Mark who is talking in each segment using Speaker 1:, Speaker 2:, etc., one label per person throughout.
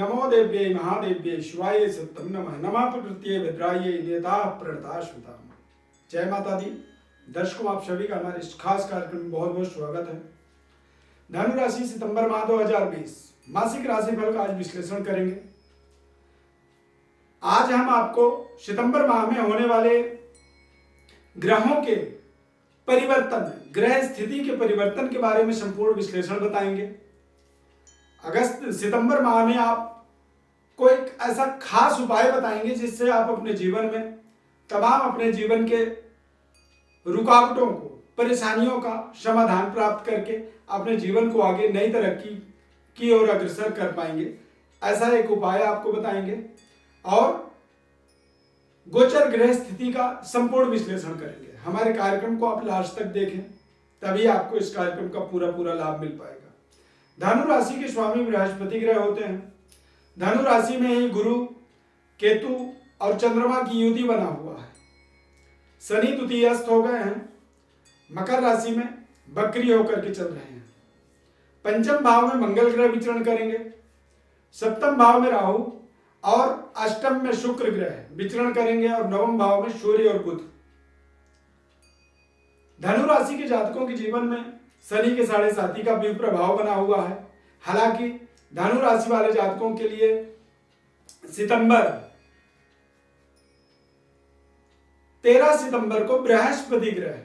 Speaker 1: नमो देव्यै महादेव्यै शिवाय सत्यम नमः। नमः प्रकृत्यै भद्रायै नेता प्रणता श्रुता। जय माता दी। दर्शकों, आप सभी का हमारे इस खास कार्यक्रम में बहुत बहुत स्वागत है। धनु राशि सितंबर माह 2020 मासिक राशिफल का आज विश्लेषण करेंगे। आज हम आपको सितंबर माह में होने वाले ग्रहों के परिवर्तन, ग्रह स्थिति के परिवर्तन के बारे में संपूर्ण विश्लेषण बताएंगे। सितंबर माह में आपको एक ऐसा खास उपाय बताएंगे जिससे आप अपने जीवन में तमाम अपने जीवन के रुकावटों को, परेशानियों का समाधान प्राप्त करके अपने जीवन को आगे नई तरक्की की ओर अग्रसर कर पाएंगे। ऐसा एक उपाय आपको बताएंगे और गोचर ग्रह स्थिति का संपूर्ण विश्लेषण करेंगे। हमारे कार्यक्रम को आप लास्ट तक देखें, तभी आपको इस कार्यक्रम का पूरा लाभ मिल पाएगा। धनु राशि के स्वामी बृहस्पति ग्रह होते हैं। धनु राशि में ही गुरु, केतु और चंद्रमा की युति बना हुआ है। शनि द्वितीयस्थ हो गए हैं। मकर राशि में बकरी होकर के चल रहे हैं। पंचम भाव में मंगल ग्रह विचरण करेंगे। सप्तम भाव में राहु और अष्टम में शुक्र ग्रह विचरण करेंगे और नवम भाव में सूर्य और बुध। धनु राशि के जातकों के जीवन में शनि के 7.5 का भी प्रभाव बना हुआ है। हालांकि धनु राशि वाले जातकों के लिए सितंबर 13 सितंबर को बृहस्पति ग्रह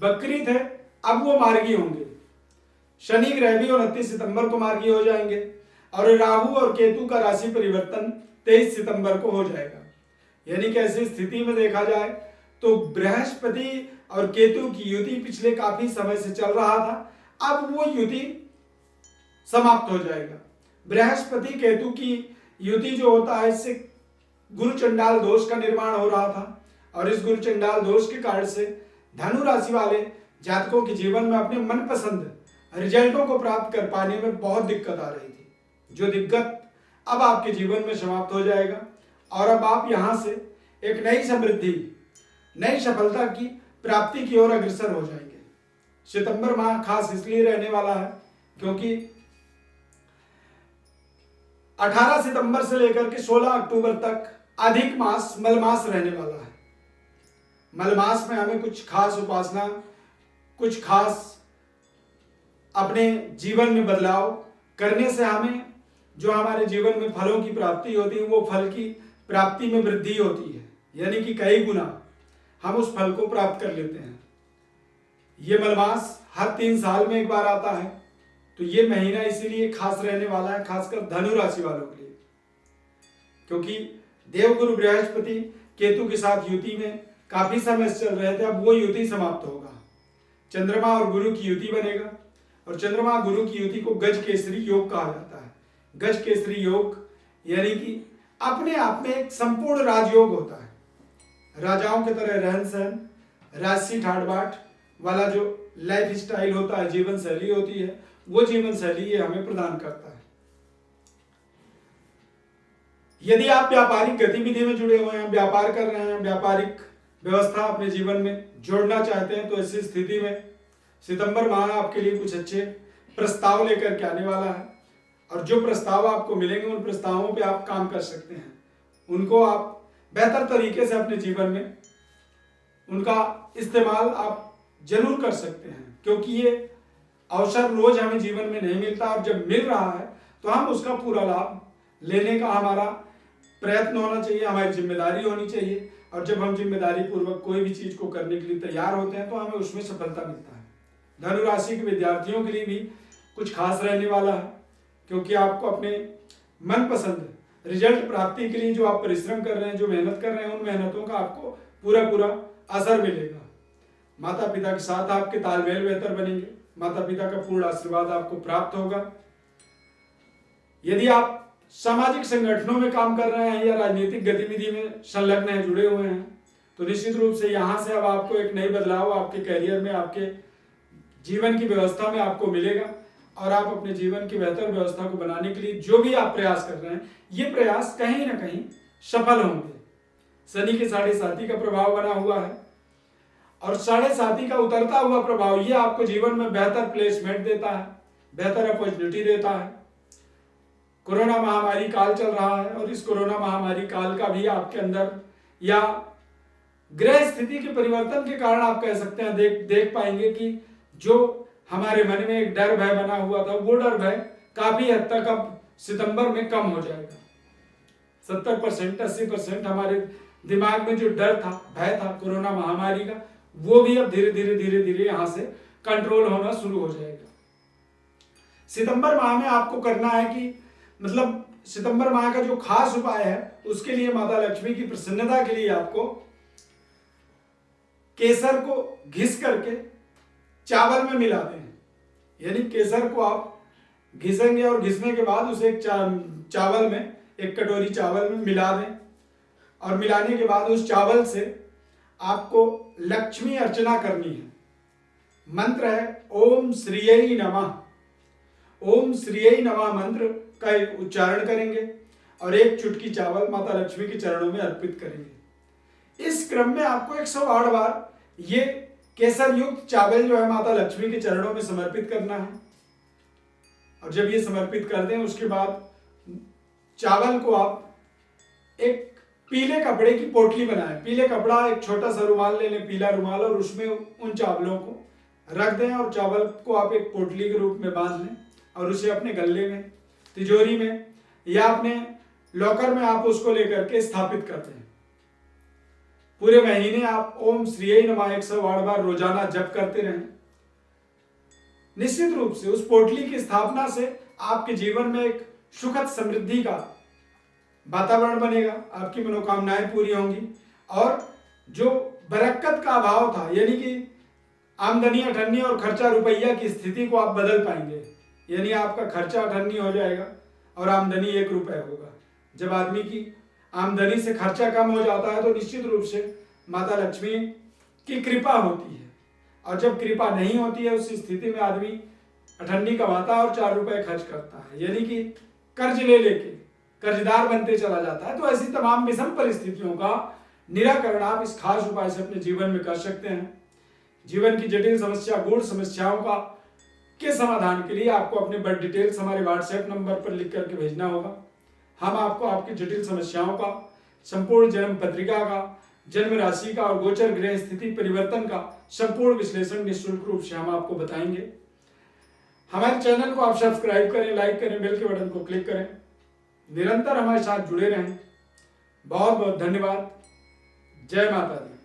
Speaker 1: बकरी थे, अब वो मार्गी होंगे। शनि ग्रह भी 29 सितंबर को मार्गी हो जाएंगे और राहु और केतु का राशि परिवर्तन 23 सितंबर को हो जाएगा। यानी कि ऐसी स्थिति में देखा जाए तो बृहस्पति और केतु की युति पिछले काफी समय से चल रहा था, अब वो युति समाप्त हो जाएगा। बृहस्पति केतु की युति जो होता है, इससे गुरु चंडाल दोष का निर्माण हो रहा था और इस गुरु चंडाल दोष के कारण से धनु राशि वाले जातकों के जीवन में अपने मनपसंद रिजल्टों को प्राप्त कर पाने में बहुत दिक्कत आ रही थी। जो दिक्कत अब आपके जीवन में समाप्त हो जाएगा और अब आप यहां से एक नई समृद्धि, नई सफलता की प्राप्ति की ओर अग्रसर हो जाएंगे। सितंबर माह खास इसलिए रहने वाला है क्योंकि 18 सितंबर से लेकर के 16 अक्टूबर तक अधिक मास मलमास रहने वाला है। मलमास में हमें कुछ खास उपासना, कुछ खास अपने जीवन में बदलाव करने से हमें जो हमारे जीवन में फलों की प्राप्ति होती है, वो फल की प्राप्ति में वृद्धि होती है। यानी कि कई गुना हम उस फल को प्राप्त कर लेते हैं। ये मलमास हर 3 साल में एक बार आता है, तो ये महीना इसीलिए खास रहने वाला है, खासकर धनु राशि वालों के लिए, क्योंकि देवगुरु बृहस्पति केतु के साथ युति में काफी समय से चल रहे थे, अब वो युति समाप्त होगा। चंद्रमा और गुरु की युति बनेगा और चंद्रमा गुरु की युति को गज केसरी योग कहा जाता है। गज केसरी योग यानी कि अपने आप में एक संपूर्ण राजयोग होता है। राजाओं की तरह रहन सहन, राजसी ठाट बाट वाला जो लाइफ स्टाइल होता है, जीवन शैली होती है, वो जीवन शैली ये हमें प्रदान करता है। यदि आप व्यापारिक गतिविधि में जुड़े हुए हैं, व्यापार कर रहे हैं, व्यापारिक व्यवस्था अपने जीवन में जोड़ना चाहते हैं, तो ऐसी स्थिति में सितंबर माह आपके लिए कुछ अच्छे प्रस्ताव लेकर के आने वाला है और जो प्रस्ताव आपको मिलेंगे उन प्रस्तावों पे आप काम कर सकते हैं। उनको आप बेहतर तरीके से अपने जीवन में उनका इस्तेमाल आप जरूर कर सकते हैं, क्योंकि ये अवसर रोज हमें जीवन में नहीं मिलता और जब मिल रहा है तो हम उसका पूरा लाभ लेने का हमारा प्रयत्न होना चाहिए, हमारी जिम्मेदारी होनी चाहिए। और जब हम जिम्मेदारी पूर्वक कोई भी चीज को करने के लिए तैयार होते हैं तो हमें उसमें सफलता मिलता है। धनु राशि के विद्यार्थियों के लिए भी कुछ खास रहने वाला है, क्योंकि आपको अपने मनपसंद रिजल्ट प्राप्ति के लिए जो आप परिश्रम कर रहे हैं, जो मेहनत कर रहे हैं, उन मेहनतों का आपको पूरा असर मिलेगा। माता पिता के साथ आपके तालमेल बेहतर बनेंगे, माता पिता का पूर्ण आशीर्वाद आपको प्राप्त होगा। यदि आप सामाजिक संगठनों में काम कर रहे हैं या राजनीतिक गतिविधि में संलग्न हैं, जुड़े हुए हैं, तो निश्चित रूप से यहां से अब आपको एक नई बदलाव आपके करियर में, आपके जीवन की व्यवस्था में आपको मिलेगा और आप अपने जीवन की बेहतर व्यवस्था को बनाने के लिए जो भी आप प्रयास कर रहे हैं, ये प्रयास कहीं ना कहीं सफल होंगे। शनि के 7.5 का प्रभाव बना हुआ है और 7.5 का उतरता हुआ प्रभाव ये आपको जीवन में बेहतर प्लेसमेंट देता है, बेहतर अपॉर्चुनिटी देता है। कोरोना महामारी काल चल रहा है और इस कोरोना महामारी काल का भी आपके अंदर या ग्रह स्थिति के परिवर्तन के कारण आप कह सकते हैं देख पाएंगे कि जो हमारे मन में एक डर भय बना हुआ था वो डर भय काफी हद तक अब सितंबर में कम हो जाएगा। 70% 80% हमारे दिमाग में जो डर था भय था कोरोना महामारी का वो भी अब धीरे धीरे यहां से कंट्रोल होना शुरू हो जाएगा। सितंबर माह में आपको करना है कि मतलब सितंबर माह का जो खास उपाय है उसके लिए माता लक्ष्मी की प्रसन्नता के लिए आपको केसर को घिस करके चावल में मिला दें। यानी केसर को आप घिसेंगे और घिसने के बाद उसे एक चावल में एक कटोरी चावल में मिला दें और मिलाने के बाद उस चावल से आपको लक्ष्मी अर्चना करनी है। मंत्र है ओम श्रीयै नमः। ओम श्रीयै नमः मंत्र का उच्चारण करेंगे और एक चुटकी चावल माता लक्ष्मी के चरणों में अर्पित करेंगे। इस क्रम में आपको 108 बार ये केसर युक्त चावल जो है माता लक्ष्मी के चरणों में समर्पित करना है। और जब ये समर्पित कर दें उसके बाद चावल को आप एक पीले कपड़े की पोटली बनाएं। पीले कपड़ा एक छोटा सा रुमाल ले लें, पीला रुमाल, और उसमें उन चावलों को रख दें और चावल को आप एक पोटली के रूप में बांध लें और उसे अपने गले में, तिजोरी में या अपने लॉकर में आप उसको लेकर के स्थापित कर दें। पूरे महीने आप ओम श्रीयै नमः 108 बार रोजाना जप करते रहें। निश्चित रूप से उस पोटली की स्थापना से आपके जीवन में एक सुखद समृद्धि का वातावरण बनेगा, आपकी मनोकामनाएं पूरी होंगी और जो बरकत का अभाव था यानी कि आमदनी अठन्नी और खर्चा रुपया की स्थिति को आप बदल पाएंगे। यानी आपका खर्चा अठन्नी हो जाएगा और आमदनी 1 रुपया होगा। जब आदमी की आमदनी से खर्चा कम हो जाता है तो निश्चित रूप से माता लक्ष्मी की कृपा होती है, और जब कृपा नहीं होती है उस स्थिति में आदमी अठन्नी कमाता है और 4 रुपए खर्च करता है, यानी कि कर्ज ले लेके कर्जदार बनते चला जाता है। तो ऐसी तमाम विषम परिस्थितियों का निराकरण आप इस खास उपाय से अपने जीवन में कर सकते हैं। जीवन की जटिल समस्या, गूढ़ समस्याओं का के समाधान के लिए आपको अपने बर्थ डिटेल्स हमारे व्हाट्सएप नंबर पर लिख करके भेजना होगा। हम आपको आपकी जटिल समस्याओं का, संपूर्ण जन्म पत्रिका का, जन्म राशि का और गोचर ग्रह स्थिति परिवर्तन का संपूर्ण विश्लेषण निःशुल्क रूप से हम आपको बताएंगे। हमारे चैनल को आप सब्सक्राइब करें, लाइक करें, बेल के बटन को क्लिक करें, निरंतर हमारे साथ जुड़े रहें। बहुत बहुत धन्यवाद। जय माता दी।